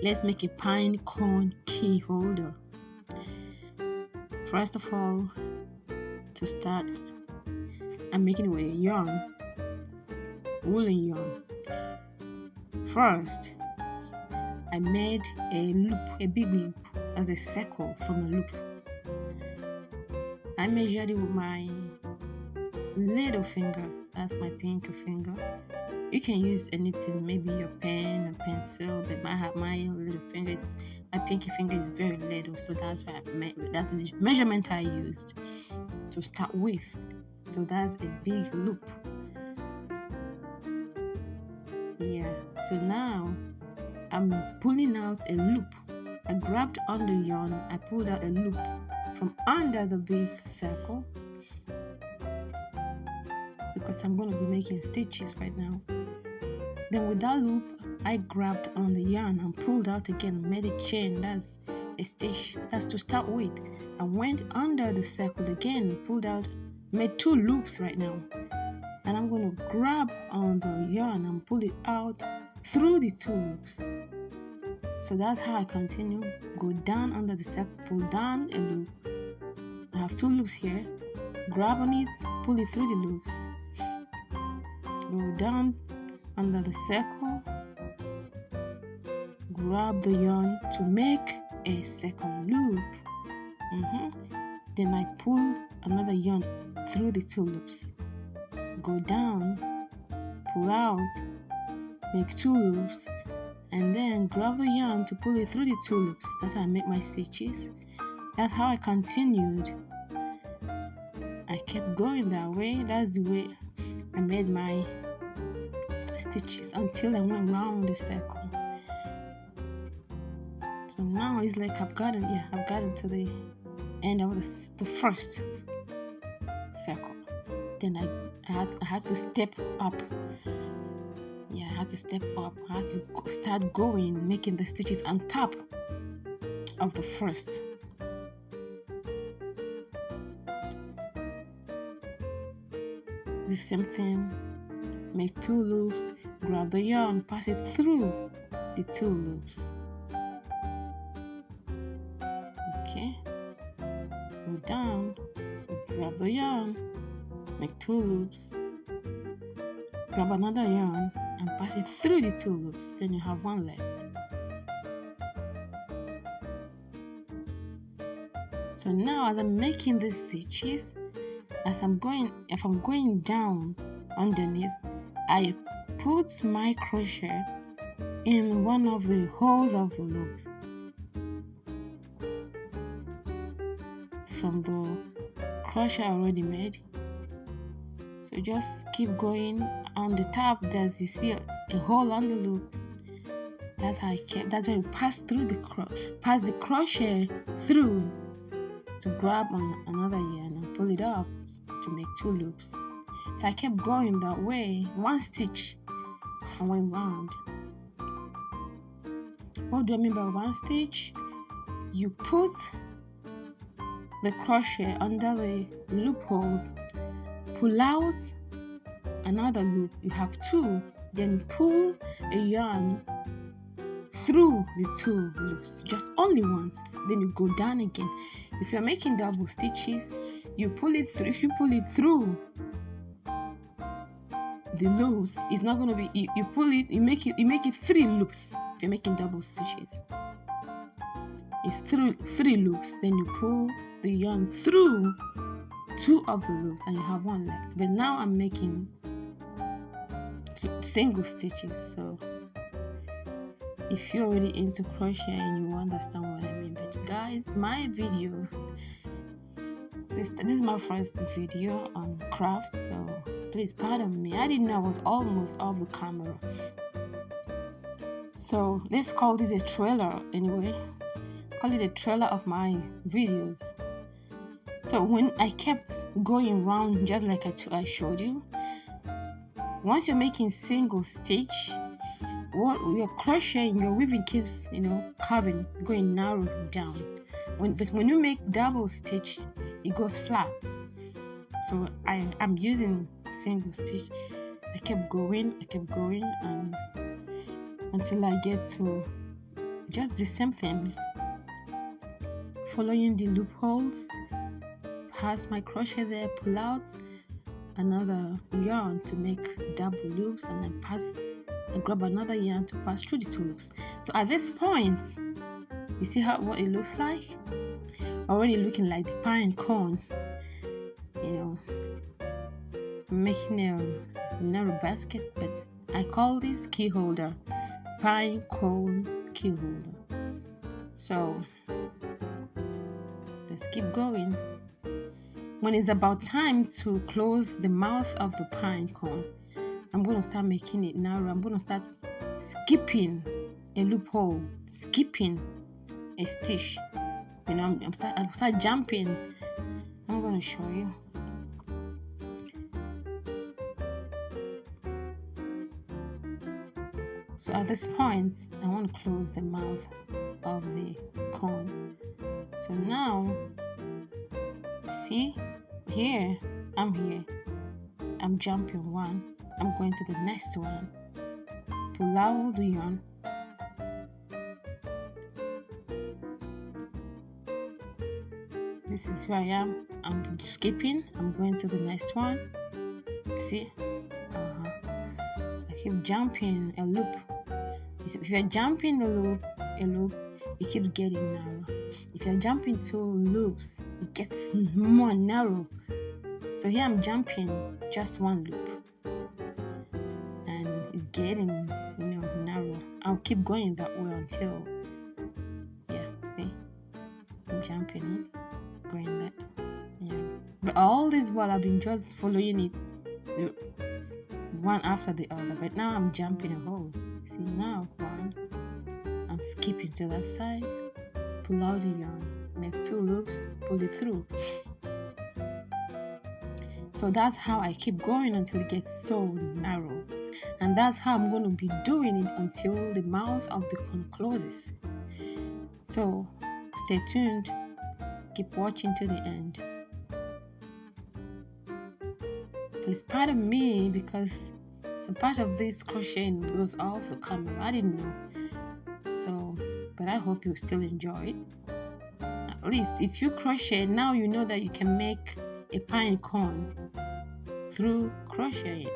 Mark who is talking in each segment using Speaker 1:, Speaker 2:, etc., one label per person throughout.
Speaker 1: let's make a pine cone key holder. First of all, to start, I'm making with yarn, woolen yarn. First, I made a loop, a big loop, as a circle from a loop. I measured it with my little finger, that's my pinky finger. You can use anything, maybe your pen or pencil, but my little finger my pinky finger is very little, so that's why that's the measurement I used to start with. So that's a big loop. Yeah. So now I'm pulling out a loop. I grabbed on the yarn, I pulled out a loop from under the big circle because I'm going to be making stitches right now. Then with that loop, I grabbed on the yarn and pulled out again, made a chain. That's a stitch. That's to start with. I went under the circle again, pulled out, made 2 loops right now. And I'm going to grab on the yarn and pull it out through the 2 loops. So that's how I continue. Go down under the circle, pull down a loop. I have 2 loops here. Grab on it, pull it through the loops. Go down under the circle. Grab the yarn to make a second loop. Then I pull another yarn through the 2 loops. Go down, pull out, make 2 loops, and then grab the yarn to pull it through the 2 loops. That's how I make my stitches. That's how I continued. I kept going that way. That's the way I made my stitches until I went around the circle. So now it's like I've gotten to the end of the first circle. Then I had to step up. Yeah, I had to step up. I had to start going, making the stitches on top of the first. The same thing. Make 2 loops, grab the yarn, pass it through the 2 loops. Okay. Go down, grab the yarn, make 2 loops, grab another yarn and pass it through the 2 loops. Then you have 1 left. So now as I'm making these stitches, if I'm going down underneath, I put my crochet in one of the holes of the loop from the crochet I already made. So just keep going. On the top, you see a hole on the loop. That's how that's when you pass through pass the crochet through to grab on another yarn and pull it up to make 2 loops. So I kept going that way, 1 stitch, and went round. What do I mean by 1 stitch? You put the crochet under the loophole, pull out another loop. You have 2, then pull a yarn through the 2 loops, just only once. Then you go down again. If you're making double stitches, you pull it through. If you pull it through the loops, it's not going to be. You pull it. You make it 3 loops. If you're making double stitches, it's 3 loops. Then you pull the yarn through 2 of the loops, and you have 1 left. But now I'm making single stitches. So if you're already into crocheting, you understand what I mean. But guys, my video, this is my first video on craft, so please pardon me. I didn't know I was almost off the camera. So let's call this a trailer anyway. Call it a trailer of my videos. So when I kept going round just like I showed you, once you're making single stitch, what you're crocheting, your weaving keeps curving, going narrow down. But when you make double stitch, it goes flat. So I'm using single stitch. I kept going until I get to just the same thing, following the loopholes, pass my crochet there, pull out another yarn to make double loops, and then I grab another yarn to pass through the 2 loops. So at this point, you see what it looks like? Already looking like the pine cone. I'm making a narrow basket, but I call this key holder, pine cone key holder. So let's keep going. When it's about time to close the mouth of the pine cone, I'm going to start making it narrow. I'm going to start skipping a loophole, skipping a stitch. I'll start jumping. I'm going to show you. So at this point, I want to close the mouth of the cone. So now, see, I'm here. I'm jumping one. I'm going to the next one. Pull out the yarn. This is where I am. I'm skipping. I'm going to the next one. See? I keep jumping a loop. If you're jumping a loop, it keeps getting narrow. If you're jumping 2 loops, it gets more narrow. So here I'm jumping just 1 loop, and it's getting narrow. I'll keep going that way until see, I'm jumping it, going that. But all this while I've been just following it one after the other. But now I'm jumping a hole. See, now one, I'm skipping to that side, pull out the yarn, make 2 loops, pull it through. So that's how I keep going until it gets so narrow. And that's how I'm going to be doing it until the mouth of the cone closes. So stay tuned, keep watching to the end. Please pardon me because some part of this crocheting goes off the camera. I didn't know. But I hope you still enjoy it. At least if you crochet, now you know that you can make a pine cone through crocheting.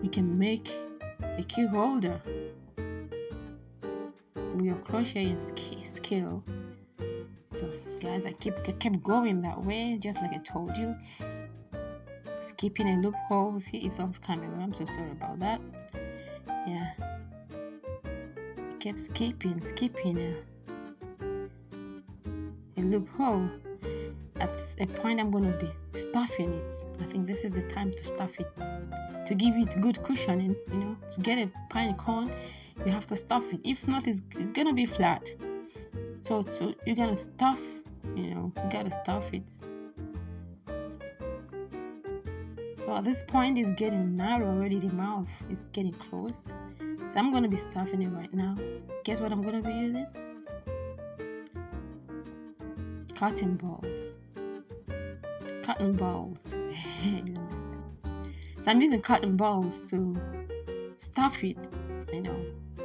Speaker 1: You can make a key holder with your crocheting skill. So guys, I kept going that way, just like I told you. Skipping a loophole. See, it's off camera. I'm so sorry about that. Yeah, I kept skipping a loophole. At a point, I'm going to be stuffing it. I think this is the time to stuff it, to give it good cushioning. To get a pine cone, you have to stuff it. If not, it's going to be flat. So you got to stuff. You got to stuff it. So at this point, it's getting narrow already. The mouth is getting closed. So I'm going to be stuffing it right now. Guess what I'm going to be using? Cotton balls. So I'm using cotton balls to stuff it,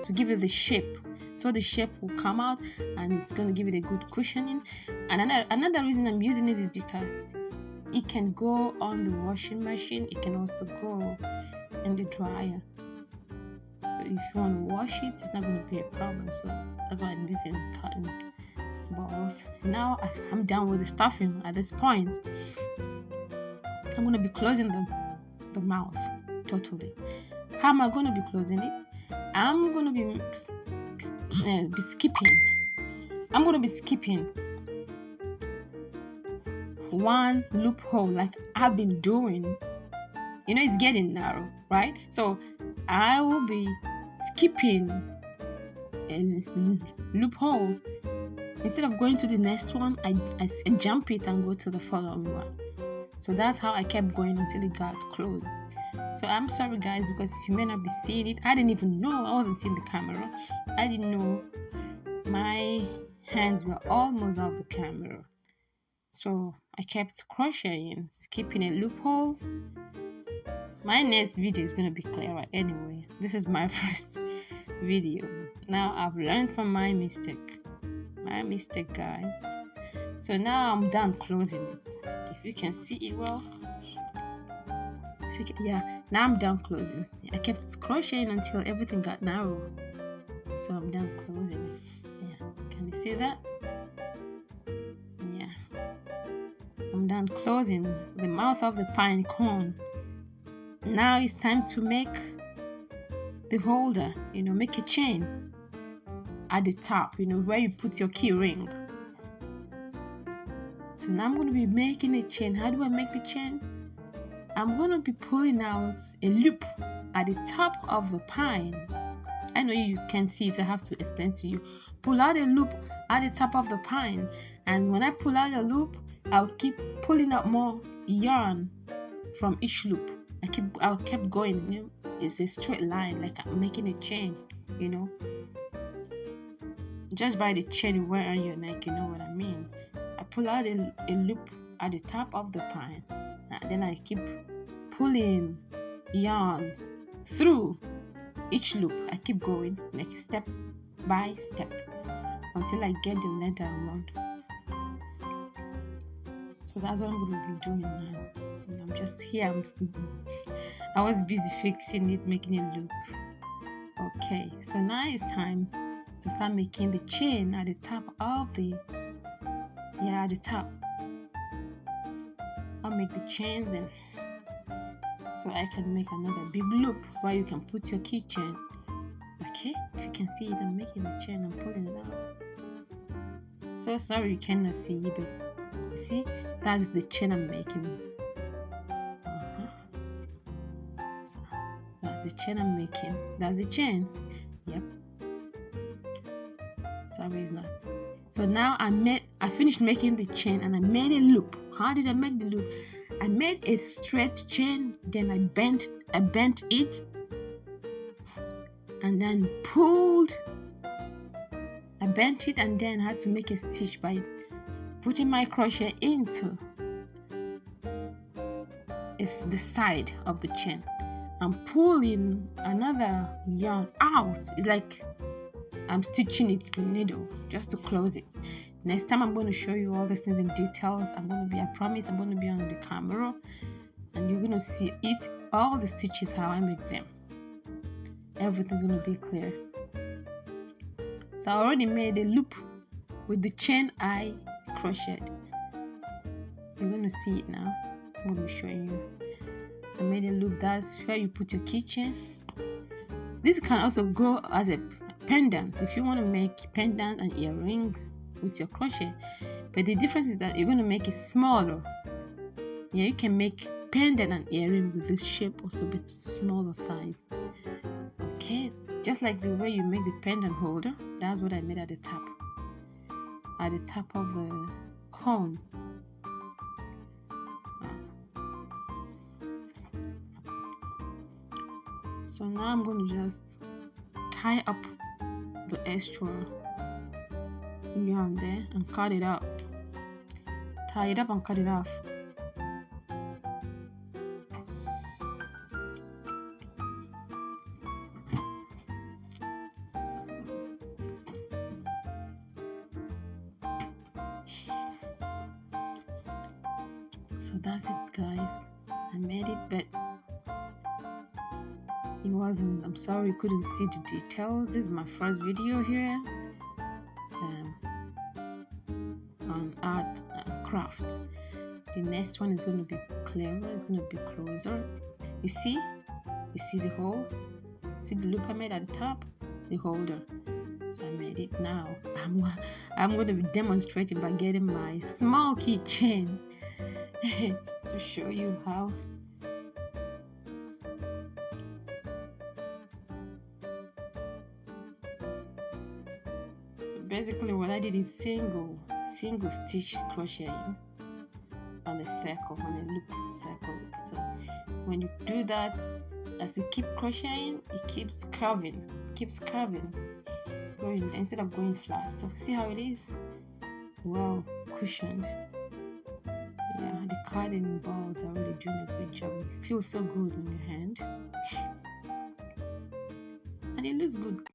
Speaker 1: to give it the shape. So the shape will come out and it's going to give it a good cushioning. And another reason I'm using it is because it can go on the washing machine. It can also go in the dryer. So if you want to wash it, it's not going to be a problem. So that's why I'm using cotton balls. Now I'm done with the stuffing. At this point, I'm going to be closing the mouth totally. How am I going to be closing it? I'm going to be skipping. I'm going to be skipping 1 loophole like I've been doing. It's getting narrow, right? So I will be skipping a loophole. Instead of going to the next one, I jump it and go to the following one. So that's how I kept going until it got closed. So I'm sorry guys, because you may not be seeing it. I didn't even know. I wasn't seeing the camera. I didn't know. My hands were almost off the camera. So I kept crocheting, skipping a loophole. My next video is going to be clearer anyway. This is my first video. Now I've learned from my mistake, guys. So now I'm done closing it. If you can see it well, yeah, now I'm done closing. I kept crocheting until everything got narrow. So I'm done closing it. Yeah, can you see that? Yeah, I'm done closing the mouth of the pine cone. Now it's time to make the holder, make a chain at the top, where you put your key ring. So now I'm going to be making a chain. How do I make the chain? I'm going to be pulling out a loop at the top of the pine. I know you can't see it, so I have to explain to you. Pull out a loop at the top of the pine, and when I pull out a loop, I'll keep pulling out more yarn from each loop. I'll keep going. It's a straight line, like I'm making a chain. Just by the chain you wear on your neck, you know what I mean. I pull out a loop at the top of the pine, and then I keep pulling yarns through each loop. I keep going, like step by step, until I get the length I want. So that's what I'm going to be doing now. And I'm just here. I was busy fixing it, making it look okay. So now it's time to start making the chain at the top of at the top. I'll make the chains and so I can make another big loop where you can put your keychain. Okay, if you can see it, I'm making the chain, I'm pulling it out. So sorry you cannot see, but you see, that's the chain I'm making. So that's the chain I'm making. That's the chain. Yep. Sorry, it's not. So now I finished making the chain and I made a loop. How did I make the loop? I made a straight chain, then I bent it, and then pulled. I bent it and then had to make a stitch by putting my crochet into the side of the chain. I'm pulling another yarn out. It's like I'm stitching it with needle just to close it. Next time I'm going to show you all these things in details. I promise I'm going to be on the camera and you're going to see it, all the stitches, how I make them. Everything's going to be clear. So I already made a loop with the chain I crocheted. You're going to see it now. I'm going to be showing you. I made a loop. That's where you put your keychain. This can also go as a pendant if you want to make pendant and earrings with your crochet, but the difference is that you're going to make it smaller. Yeah, you can make pendant and earring with this shape also, but smaller size. Okay, just like the way you make the pendant holder, that's what I made at the top of the cone. So now I'm going to just tie up the extra yarn there and cut it out. Tie it up and cut it off. So that's it, guys. I made it, but it wasn't, I'm sorry you couldn't see the details. This is my first video here on art and craft. The next one is going to be clearer, it's going to be closer. You see the hole? See the loop I made at the top? The holder. So I made it. Now I'm going to be demonstrating by getting my small keychain to show you how. So basically what I did is single stitch crocheting on a circle, on a loop circle. So when you do that, as you keep crocheting, it keeps curving, going instead of going flat. So see how it is? Well cushioned. Yeah, the carding balls are really doing a good job. It feels so good in your hand, and it looks good.